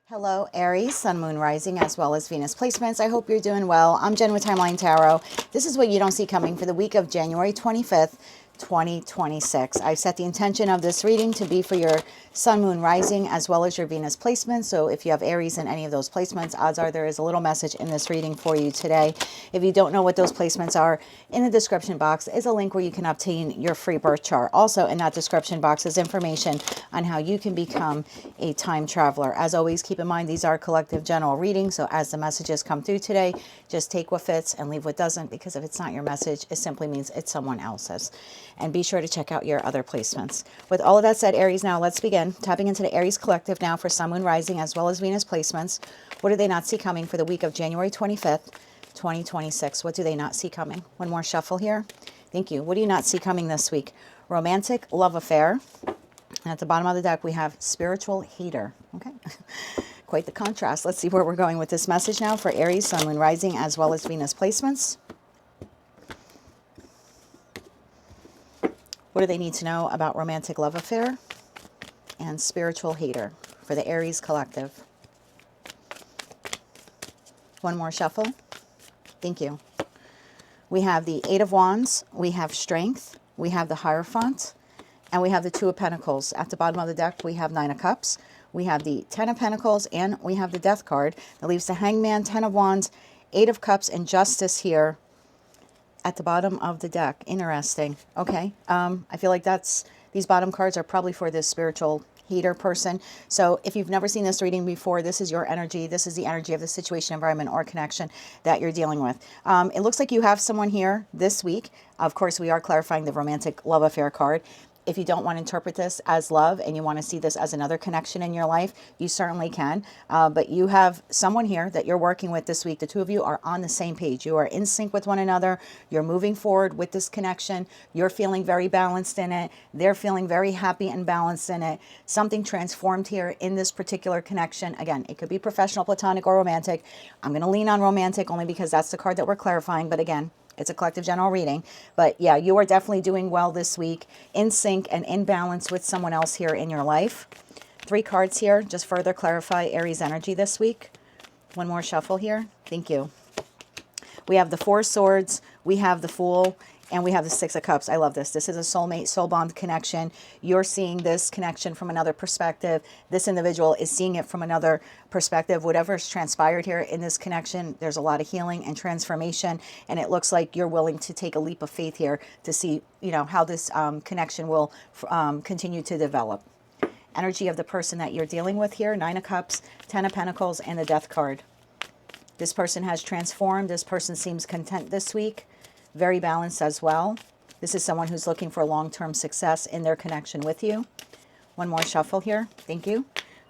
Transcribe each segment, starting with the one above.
Hello, Aries, Sun, Moon, Rising, as well as Venus placements. I hope you're doing well. I'm Jen with Timeline Tarot. This is what you don't see coming for the week of January 25th, 2026. I've set the intention of this reading to be for your Sun, Moon, Rising, as well as your Venus placements. So if you have Aries in any of those placements, odds are there is a little message in this reading for you today. If you don't know what those placements are, in the description box is a link where you can obtain your free birth chart. Also in that description box is information on how you can become a time traveler. As always, keep in mind these are collective general readings, so as the messages come through today, just take what fits and leave what doesn't, because if it's not your message, it simply means it's someone else's. And be sure to check out your other placements. With all of that said, Aries, now let's begin. Tapping into the Aries collective now for Sun, Moon, Rising, as well as Venus placements. What do they not see coming for the week of January 25th, 2026? What do they not see coming? One more shuffle here. Thank you. What do you not see coming this week? Romantic love affair. And at the bottom of the deck, we have spiritual hater. Okay. Quite the contrast. Let's see where we're going with this message now for Aries, Sun, Moon, Rising, as well as Venus placements. What do they need to know about romantic love affair and spiritual hater for the Aries collective? One more shuffle. Thank you. We have the Eight of Wands. We have Strength. We have the Hierophant. And we have the Two of Pentacles. At the bottom of the deck, we have Nine of Cups. We have the Ten of Pentacles, and we have the Death card. That leaves the Hangman, Ten of Wands, Eight of Cups, and Justice here at the bottom of the deck. Interesting. Okay. I feel like these bottom cards are probably for this spiritual hater person. So if you've never seen this reading before, this is your energy. This is the energy of the situation, environment, or connection that you're dealing with. It looks like you have someone here this week. Of course, we are clarifying the romantic love affair card. If you don't want to interpret this as love and you want to see this as another connection in your life, you certainly can. But you have someone here that you're working with this week. The two of you are on the same page. You are in sync with one another. You're moving forward with this connection. You're feeling very balanced in it. They're feeling very happy and balanced in it. Something transformed here in this particular connection. Again, it could be professional, platonic, or romantic. I'm going to lean on romantic only because that's the card that we're clarifying. But again, it's a collective general reading. But yeah, you are definitely doing well this week, in sync and in balance with someone else here in your life. Three cards here, just further clarify Aries energy this week. One more shuffle here. Thank you. We have the Four of Swords, we have the Fool, and we have the Six of Cups. I love this. This is a soulmate, soul bond connection. You're seeing this connection from another perspective. This individual is seeing it from another perspective. Whatever's transpired here in this connection, there's a lot of healing and transformation. And it looks like you're willing to take a leap of faith here to see, how this connection will continue to develop. Energy of the person that you're dealing with here, Nine of Cups, Ten of Pentacles, and the Death card. This person has transformed. This person seems content this week. Very balanced as well. This is someone who's looking for long-term success in their connection with you. One more shuffle here. Thank you.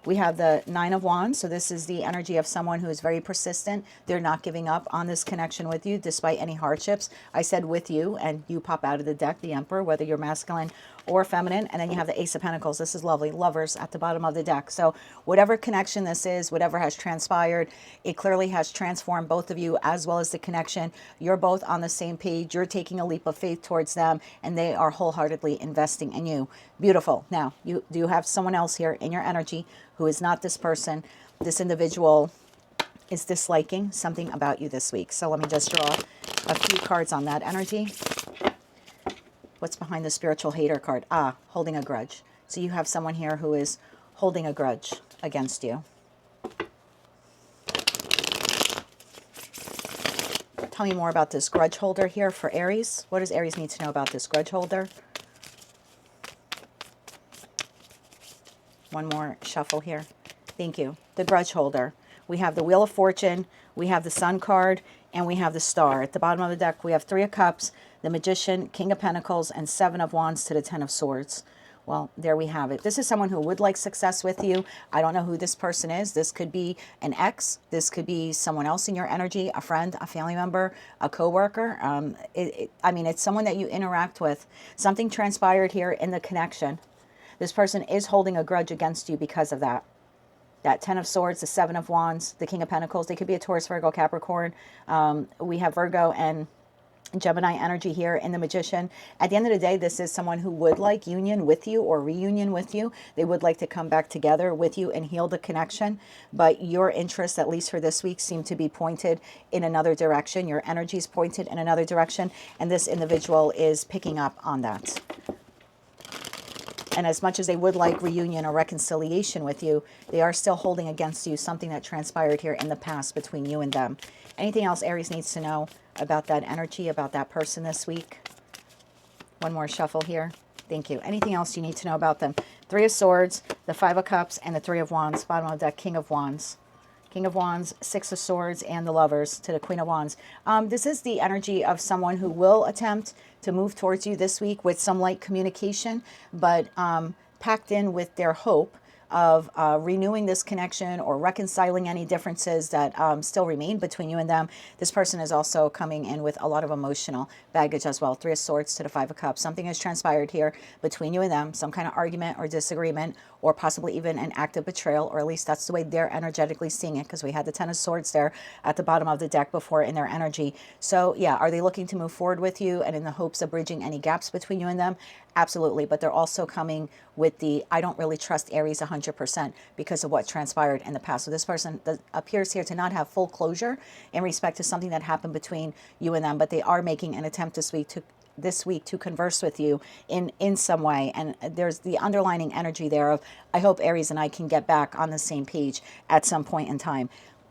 We have the Nine of Wands. So this is the energy of someone who is very persistent. They're not giving up on this connection with you despite any hardships. I said with you, and you pop out of the deck, the Emperor, whether you're masculine or feminine. And then you have the Ace of Pentacles. This is lovely. Lovers at the bottom of the deck. So whatever connection this is, whatever has transpired, it clearly has transformed both of you as well as the connection. You're both on the same page. You're taking a leap of faith towards them, and they are wholeheartedly investing in you. Beautiful. Now, you do have someone else here in your energy who is not this person. This individual is disliking something about you this week. So let me just draw a few cards on that energy. What's behind the spiritual hater card? Holding a grudge. So you have someone here who is holding a grudge against you. Tell me more about this grudge holder here for Aries. What does Aries need to know about this grudge holder? One more shuffle here. Thank you. The grudge holder. We have the Wheel of Fortune, we have the Sun card, and we have the Star. At the bottom of the deck, we have Three of Cups, the Magician, King of Pentacles, and Seven of Wands to the Ten of Swords. Well, there we have it. This is someone who would like success with you. I don't know who this person is. This could be an ex. This could be someone else in your energy, a friend, a family member, a coworker. I mean, it's someone that you interact with. Something transpired here in the connection. This person is holding a grudge against you because of that. That Ten of Swords, the Seven of Wands, the King of Pentacles. They could be a Taurus, Virgo, Capricorn. We have Virgo and Gemini energy here in the Magician. At the end of the day, this is someone who would like union with you or reunion with you. They would like to come back together with you and heal the connection. But your interests, at least for this week, seem to be pointed in another direction. Your energy is pointed in another direction. And this individual is picking up on that. And as much as they would like reunion or reconciliation with you, they are still holding against you something that transpired here in the past between you and them. Anything else Aries needs to know about that energy, about that person this week? One more shuffle here. Thank you. Anything else you need to know about them? Three of Swords, the Five of Cups, and the Three of Wands. Bottom of the deck, King of Wands. King of Wands, Six of Swords, and the Lovers to the Queen of Wands. This is the energy of someone who will attempt to move towards you this week with some light communication, but packed in with their hope of renewing this connection or reconciling any differences that still remain between you and them. This person is also coming in with a lot of emotional baggage as well. Three of Swords to the Five of Cups. Something has transpired here between you and them, some kind of argument or disagreement, or possibly even an act of betrayal, or at least that's the way they're energetically seeing it, because we had the Ten of Swords there at the bottom of the deck before in their energy. So yeah, are they looking to move forward with you and in the hopes of bridging any gaps between you and them? Absolutely, but they're also coming with the, I don't really trust Aries 100% because of what transpired in the past. So this person appears here to not have full closure in respect to something that happened between you and them, but they are making an attempt this week to converse with you in some way. And there's the underlining energy there of, I hope Aries and I can get back on the same page at some point in time.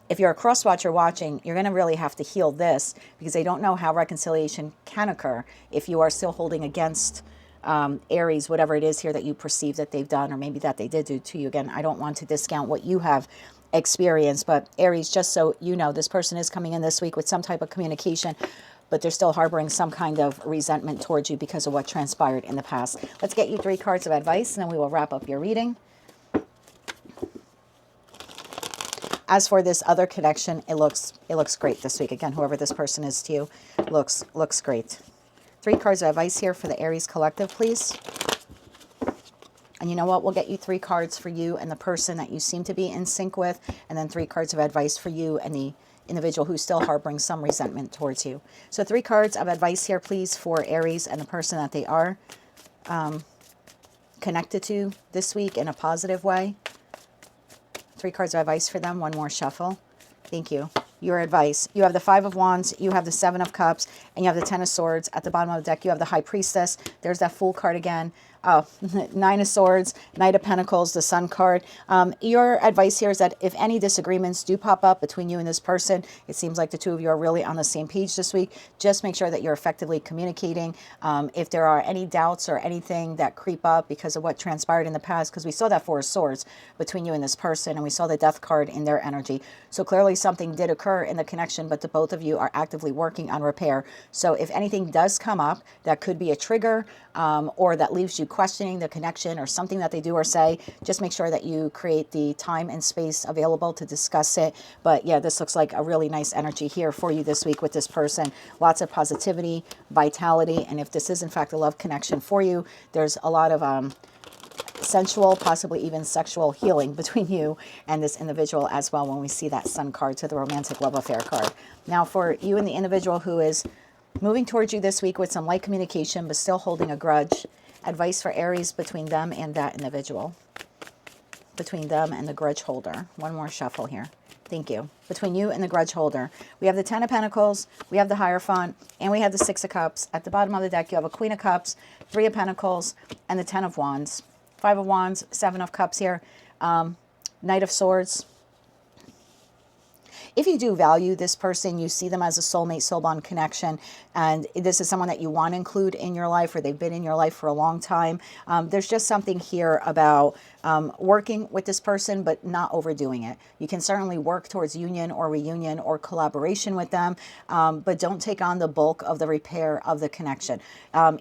If you're a cross watcher watching, you're going to really have to heal this, because they don't know how reconciliation can occur if you are still holding against Aries, whatever it is here that you perceive that they've done, or maybe that they did do to you. Again, I don't want to discount what you have experienced, but Aries, just so you know, this person is coming in this week with some type of communication, but they're still harboring some kind of resentment towards you because of what transpired in the past. Let's get you 3 cards of advice, and then we will wrap up your reading. As for this other connection, it looks great this week. Again, whoever this person is to you, looks great. 3 cards of advice here for the Aries collective, please. And you know what? We'll get you 3 cards for you and the person that you seem to be in sync with, and then 3 cards of advice for you and the individual who's still harboring some resentment towards you. So 3 cards of advice here, please, for Aries and the person that they are connected to this week in a positive way. 3 cards of advice for them. One more shuffle. Thank you. Your advice. You have the Five of Wands, you have the Seven of Cups, and you have the Ten of Swords. At the bottom of the deck, you have the High Priestess. There's that Fool card again. Oh, Nine of Swords, Knight of Pentacles, the Sun card. Your advice here is that if any disagreements do pop up between you and this person, it seems like the two of you are really on the same page this week. Just make sure that you're effectively communicating. If there are any doubts or anything that creep up because of what transpired in the past, because we saw that Four of Swords between you and this person, and we saw the Death card in their energy. So clearly something did occur in the connection, but the both of you are actively working on repair. So if anything does come up that could be a trigger, or that leaves you questioning the connection or something that they do or say, just make sure that you create the time and space available to discuss it. But yeah, this looks like a really nice energy here for you this week with this person. Lots of positivity, vitality, and if this is in fact a love connection for you, there's a lot of sensual, possibly even sexual healing between you and this individual as well when we see that Sun card to the romantic love affair card. Now for you and the individual who is moving towards you this week with some light communication but still holding a grudge, advice for Aries between them and that individual, between them and the grudge holder. One more shuffle here. Thank you. Between you and the grudge holder, we have the Ten of Pentacles, we have the Hierophant, and we have the Six of Cups. At the bottom of the deck, you have a Queen of Cups, Three of Pentacles, and the Ten of Wands. Five of Wands, Seven of Cups here, Knight of Swords. If you do value this person, you see them as a soulmate, soul bond connection, and this is someone that you want to include in your life, or they've been in your life for a long time, there's just something here about working with this person, but not overdoing it. You can certainly work towards union or reunion or collaboration with them, but don't take on the bulk of the repair of the connection.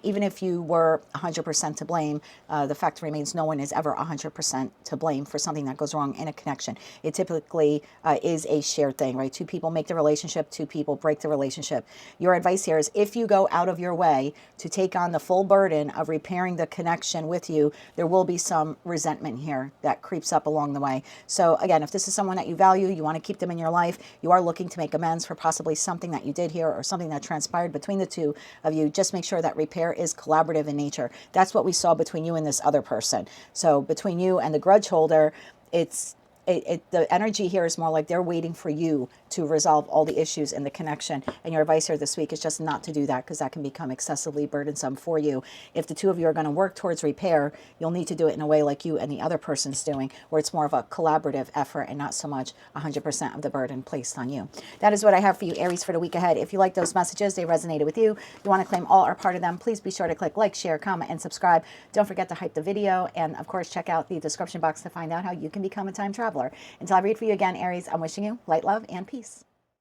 Even if you were 100% to blame, the fact remains no one is ever 100% to blame for something that goes wrong in a connection. It typically is a shared thing, right? 2 people make the relationship, 2 people break the relationship. Your advice here is if you go out of your way to take on the full burden of repairing the connection with you, there will be some resentment resentment here that creeps up along the way. So again, if this is someone that you value, you want to keep them in your life, you are looking to make amends for possibly something that you did here or something that transpired between the two of you, just make sure that repair is collaborative in nature. That's what we saw between you and this other person. So between you and the grudge holder, the energy here is more like they're waiting for you to resolve all the issues in the connection. And your advice here this week is just not to do that, because that can become excessively burdensome for you. If the two of you are going to work towards repair, you'll need to do it in a way like you and the other person's doing, where it's more of a collaborative effort and not so much 100% of the burden placed on you. That is what I have for you, Aries, for the week ahead. If you like those messages, they resonated with you, you want to claim all or part of them, please be sure to click like, share, comment, and subscribe. Don't forget to hype the video. And of course, check out the description box to find out how you can become a time traveler. Until I read for you again, Aries, I'm wishing you light, love, and peace.